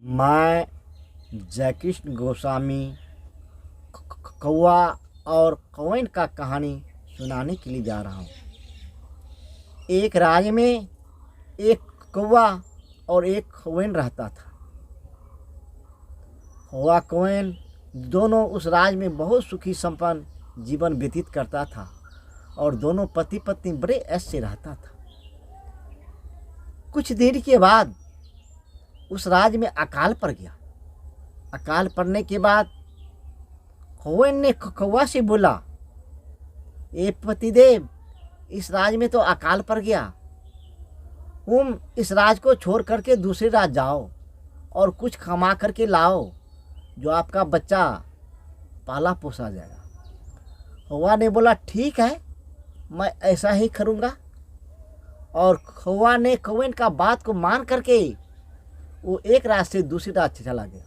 मैं जयकृष्ण गोस्वामी कौवा और कौवन का कहानी सुनाने के लिए जा रहा हूँ। एक राज्य में एक कौवा और एक कौवन रहता था। कौवा कौवन दोनों उस राज्य में बहुत सुखी संपन्न जीवन व्यतीत करता था और दोनों पति पत्नी बड़े ऐश से रहता था। कुछ देर के बाद उस राज्य में अकाल पड़ गया। अकाल पड़ने के बाद कौवन ने कौवा से बोला, ए पतिदेव, इस राज्य में तो अकाल पड़ गया, तुम इस राज्य को छोड़ करके दूसरे राज्य जाओ और कुछ कमा करके लाओ जो आपका बच्चा पाला पोसा जाएगा। कौवा ने बोला, ठीक है, मैं ऐसा ही करूँगा। और कौवा ने कौवन का बात को मान करके वो एक राज्य से दूसरे राज्य चला गया।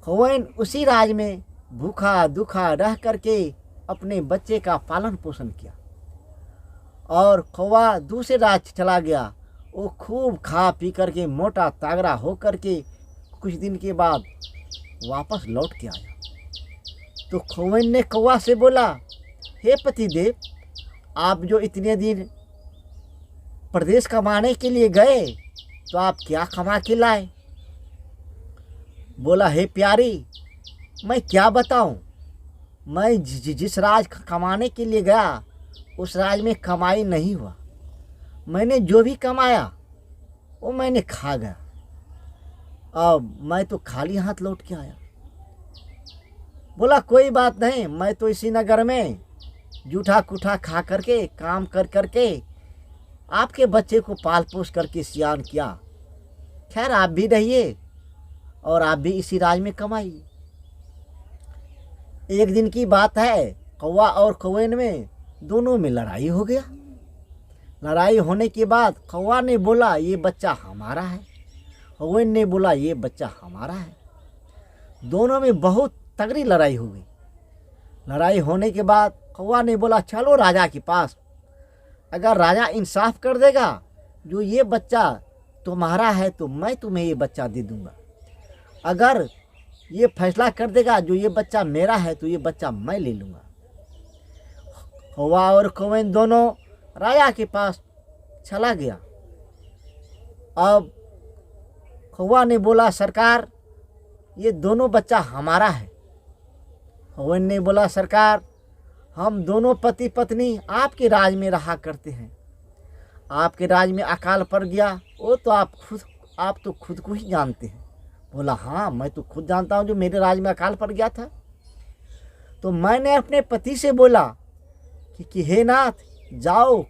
कौवन उसी राज्य में भूखा दुखा रह करके अपने बच्चे का पालन पोषण किया और कौवा दूसरे राज्य चला गया। वो खूब खा पी करके मोटा तागड़ा हो करके कुछ दिन के बाद वापस लौट के आया। तो कौवन ने कौवा से बोला, हे पतिदेव, आप जो इतने दिन प्रदेश कमाने के लिए गए तो आप क्या कमा के लाए? बोला, हे प्यारी, मैं क्या बताऊं, मैं जिस राज कमाने के लिए गया उस राज में कमाई नहीं हुआ। मैंने जो भी कमाया वो मैंने खा गया। अब मैं तो खाली हाथ लौट के आया। बोला, कोई बात नहीं, मैं तो इसी नगर में जूठा कुठा खा करके काम कर करके आपके बच्चे को पाल पोस करके सियान किया। खैर, आप भी रहिए और आप भी इसी राज में कमाइए। एक दिन की बात है, कौवा और कौवन में दोनों में लड़ाई हो गया। लड़ाई होने के बाद कौवा ने बोला, ये बच्चा हमारा है। कौवन ने बोला, ये बच्चा हमारा है। दोनों में बहुत तगड़ी लड़ाई हो गई। लड़ाई होने के बाद कौवा ने बोला, चलो राजा के पास, अगर राजा इंसाफ कर देगा जो ये बच्चा तुम्हारा है तो मैं तुम्हें ये बच्चा दे दूंगा। अगर ये फैसला कर देगा जो ये बच्चा मेरा है तो ये बच्चा मैं ले लूँगा। कौवा और कौवन दोनों राजा के पास चला गया। अब कौवा ने बोला, सरकार, ये दोनों बच्चा हमारा है। कौवन ने बोला, सरकार, हम दोनों पति पत्नी आपके राज में रहा करते हैं। आपके राज में अकाल पड़ गया वो तो आप तो खुद को ही जानते हैं। बोला, हाँ, मैं तो खुद जानता हूँ जो मेरे राज में अकाल पड़ गया था। तो मैंने अपने पति से बोला कि हे नाथ, जाओ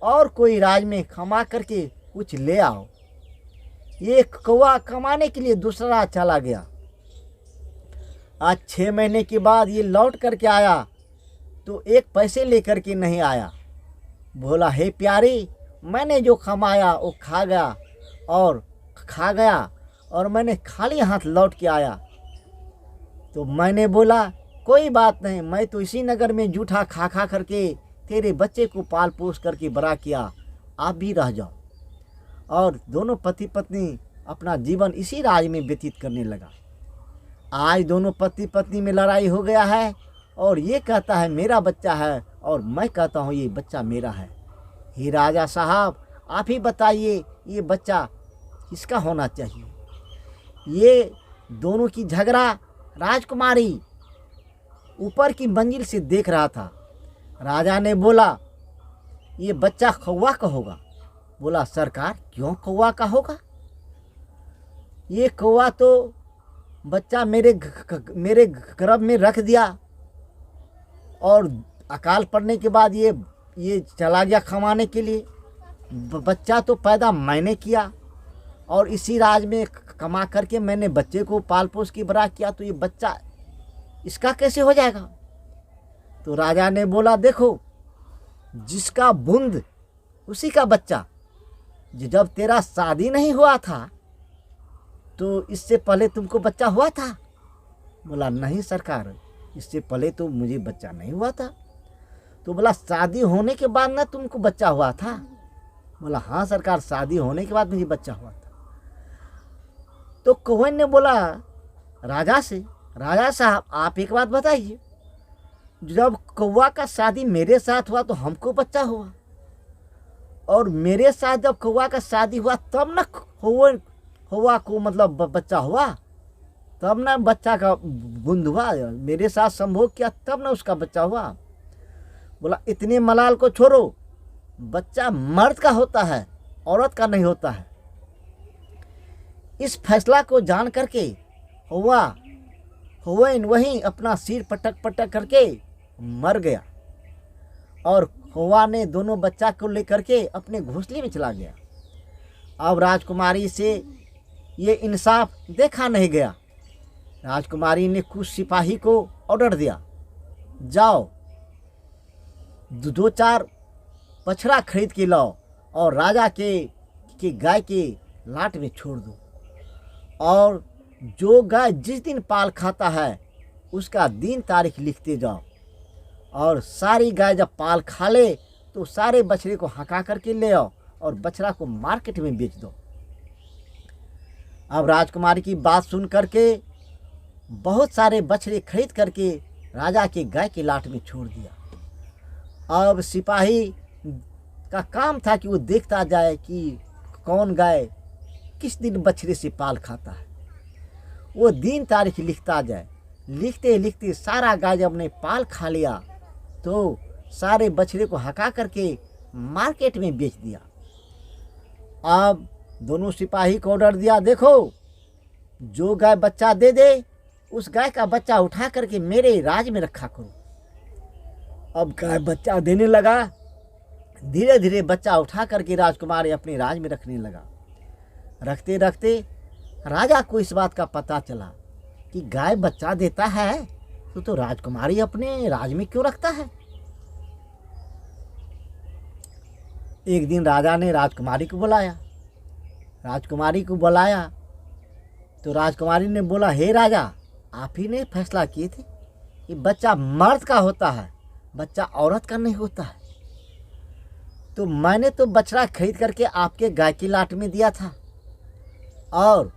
और कोई राज में कमा करके कुछ ले आओ। ये कौवा कमाने के लिए दूसरा राज चला गया। आज 6 महीने के बाद ये लौट करके आया तो एक पैसे लेकर के नहीं आया। बोला, हे प्यारी, मैंने जो कमाया वो खा गया और मैंने खाली हाथ लौट के आया। तो मैंने बोला, कोई बात नहीं, मैं तो इसी नगर में जूठा खा खा करके तेरे बच्चे को पाल पोस करके बड़ा किया, आप भी रह जाओ। और दोनों पति पत्नी अपना जीवन इसी राज में व्यतीत करने लगा। आज दोनों पति पत्नी में लड़ाई हो गया है और ये कहता है मेरा बच्चा है और मैं कहता हूँ ये बच्चा मेरा है। हे राजा साहब, आप ही बताइए ये बच्चा किसका होना चाहिए? ये दोनों की झगड़ा राजकुमारी ऊपर की मंजिल से देख रहा था। राजा ने बोला, ये बच्चा कौवा का होगा। बोला, सरकार, क्यों कौवा का होगा? ये कौवा तो बच्चा मेरे गर्भ में रख दिया और अकाल पड़ने के बाद ये चला गया कमाने के लिए। बच्चा तो पैदा मैंने किया और इसी राज में कमा करके मैंने बच्चे को पाल पोस के बड़ा किया, तो ये बच्चा इसका कैसे हो जाएगा? तो राजा ने बोला, देखो, जिसका बूंद उसी का बच्चा। जब तेरा शादी नहीं हुआ था तो इससे पहले तुमको बच्चा हुआ था? बोला, नहीं सरकार, इससे पहले तो मुझे बच्चा नहीं हुआ था। तो बोला, शादी होने के बाद ना तुमको बच्चा हुआ था? बोला हाँ सरकार, शादी होने के बाद मुझे बच्चा हुआ था। तो कौवन ने बोला राजा से, राजा साहब आप एक बात बताइए, जब कौवा का शादी मेरे साथ हुआ तो हमको बच्चा हुआ, और मेरे साथ जब कौवा का शादी हुआ तब न कौवा को मतलब बच्चा हुआ, तब ना बच्चा का बूंद हुआ, मेरे साथ संभोग किया तब ना उसका बच्चा हुआ। बोला इतने मलाल को छोड़ो, बच्चा मर्द का होता है, औरत का नहीं होता है। इस फैसला को जान करके हुवैन वहीं अपना सिर पटक पटक करके मर गया, और कौवा ने दोनों बच्चा को लेकर के अपने घोंसले में चला गया। अब राजकुमारी से ये इंसाफ देखा नहीं गया। राजकुमारी ने कुछ सिपाही को ऑर्डर दिया, जाओ 2-4 बछड़ा खरीद के लाओ और राजा के गाय के लाट में छोड़ दो, और जो गाय जिस दिन पाल खाता है उसका दिन तारीख लिखते जाओ, और सारी गाय जब पाल खा ले तो सारे बछड़े को हका करके ले आओ और बछड़ा को मार्केट में बेच दो। अब राजकुमारी की बात सुन करके बहुत सारे बछड़े खरीद करके राजा के गाय के लाट में छोड़ दिया। अब सिपाही का काम था कि वो देखता जाए कि कौन गाय किस दिन बछड़े से पाल खाता है, वो दिन तारीख लिखता जाए। लिखते लिखते सारा गाय जब ने पाल खा लिया तो सारे बछड़े को हका करके मार्केट में बेच दिया। अब दोनों सिपाही को ऑर्डर दिया, देखो जो गाय बच्चा दे दे उस गाय का बच्चा उठा करके मेरे राज में रखा करो। अब गाय बच्चा देने लगा, धीरे धीरे बच्चा उठा करके राजकुमारी अपने राज में रखने लगा। रखते रखते राजा को इस बात का पता चला कि गाय बच्चा देता है तो राजकुमारी अपने राज में क्यों रखता है। एक दिन राजा ने राजकुमारी को बुलाया। राजकुमारी को बुलाया तो राजकुमारी ने बोला, हे राजा, आप ही ने फैसला किए थे कि बच्चा मर्द का होता है, बच्चा औरत का नहीं होता है, तो मैंने तो बछड़ा खरीद करके आपके गाय की लाट में दिया था, और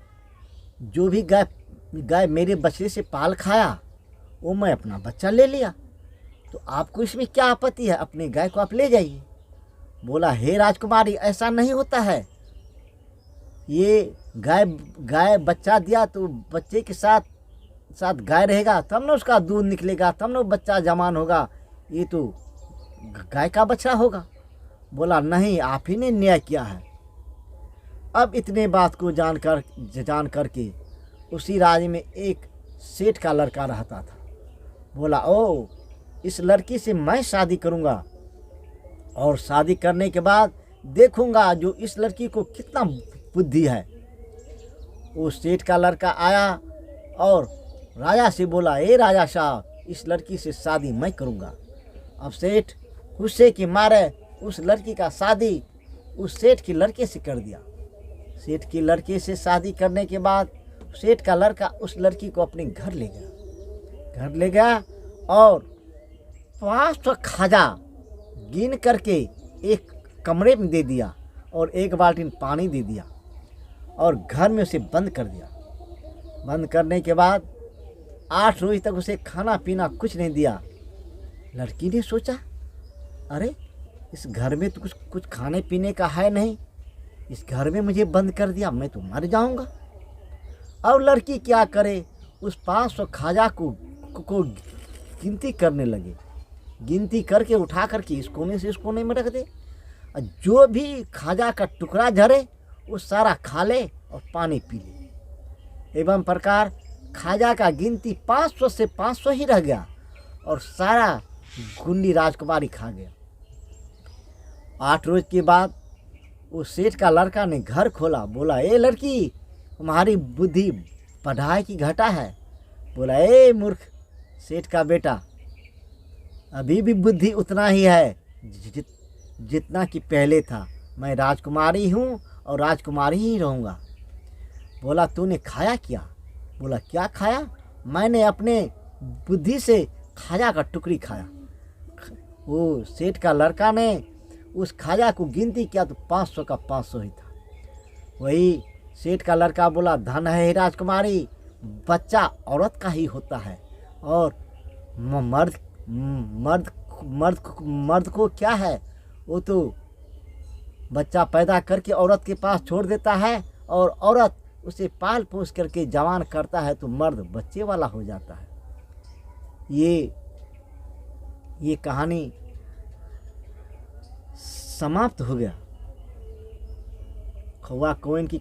जो भी गाय मेरे बछड़े से पाल खाया वो मैं अपना बच्चा ले लिया, तो आपको इसमें क्या आपत्ति है, अपने गाय को आप ले जाइए। बोला, हे राजकुमारी, ऐसा नहीं होता है, ये गाय बच्चा दिया तो बच्चे के साथ साथ गाय रहेगा तब ना उसका दूध निकलेगा, तब ना बच्चा जवान होगा, ये तो गाय का बछड़ा होगा। बोला, नहीं, आप ही ने न्याय किया है। अब इतने बात को जान करके उसी राज्य में एक सेठ का लड़का रहता था। बोला, ओ, इस लड़की से मैं शादी करूँगा, और शादी करने के बाद देखूँगा जो इस लड़की को कितना बुद्धि है। वो सेठ का लड़का आया और राजा से बोला, ए राजा साहब, इस लड़की से शादी मैं करूँगा। अब सेठ गुस्से के मारे उस लड़की का शादी उस सेठ के लड़के से कर दिया। सेठ के लड़के से शादी करने के बाद सेठ का लड़का उस लड़की को अपने घर ले गया और 500 खाजा गिन करके एक कमरे में दे दिया और 1 बाल्टी पानी दे दिया और घर में उसे बंद कर दिया। बंद करने के बाद 8 रोज तक उसे खाना पीना कुछ नहीं दिया। लड़की ने सोचा, अरे इस घर में तो कुछ खाने पीने का है नहीं, इस घर में मुझे बंद कर दिया, मैं तो मर जाऊंगा। अब लड़की क्या करे, उस 500 खाजा को गिनती करने लगे। गिनती करके उठा करके इस कोने से इस कोने में रख दे, और जो भी खाजा का टुकड़ा झरे वो सारा खा ले और पानी पी ले। एवं प्रकार खाजा का गिनती 500 से 500 ही रह गया और सारा गुंडी राजकुमारी खा गया। 8 रोज के बाद वो सेठ का लड़का ने घर खोला। बोला, ए लड़की, तुम्हारी बुद्धि पढ़ाई की घटा है। बोला, ए मूर्ख सेठ का बेटा, अभी भी बुद्धि उतना ही है जितना कि पहले था। मैं राजकुमारी हूँ और राजकुमारी ही रहूँगा। बोला, तूने खाया क्या? बोला, क्या खाया? मैंने अपने बुद्धि से खाजा का टुकड़ी खाया। वो सेठ का लड़का ने उस खाजा को गिनती किया तो 500 का 500 ही था। वही सेठ का लड़का बोला, धन है हे राजकुमारी, बच्चा औरत का ही होता है, और मर्द मर्द मर्द मर्द को क्या है, वो तो बच्चा पैदा करके औरत के पास छोड़ देता है, और औरत उसे पाल पोस करके जवान करता है तो मर्द बच्चे वाला हो जाता है। ये कहानी समाप्त हो गया। कौवा कोइन की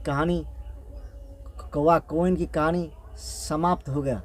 कहानी समाप्त हो गया।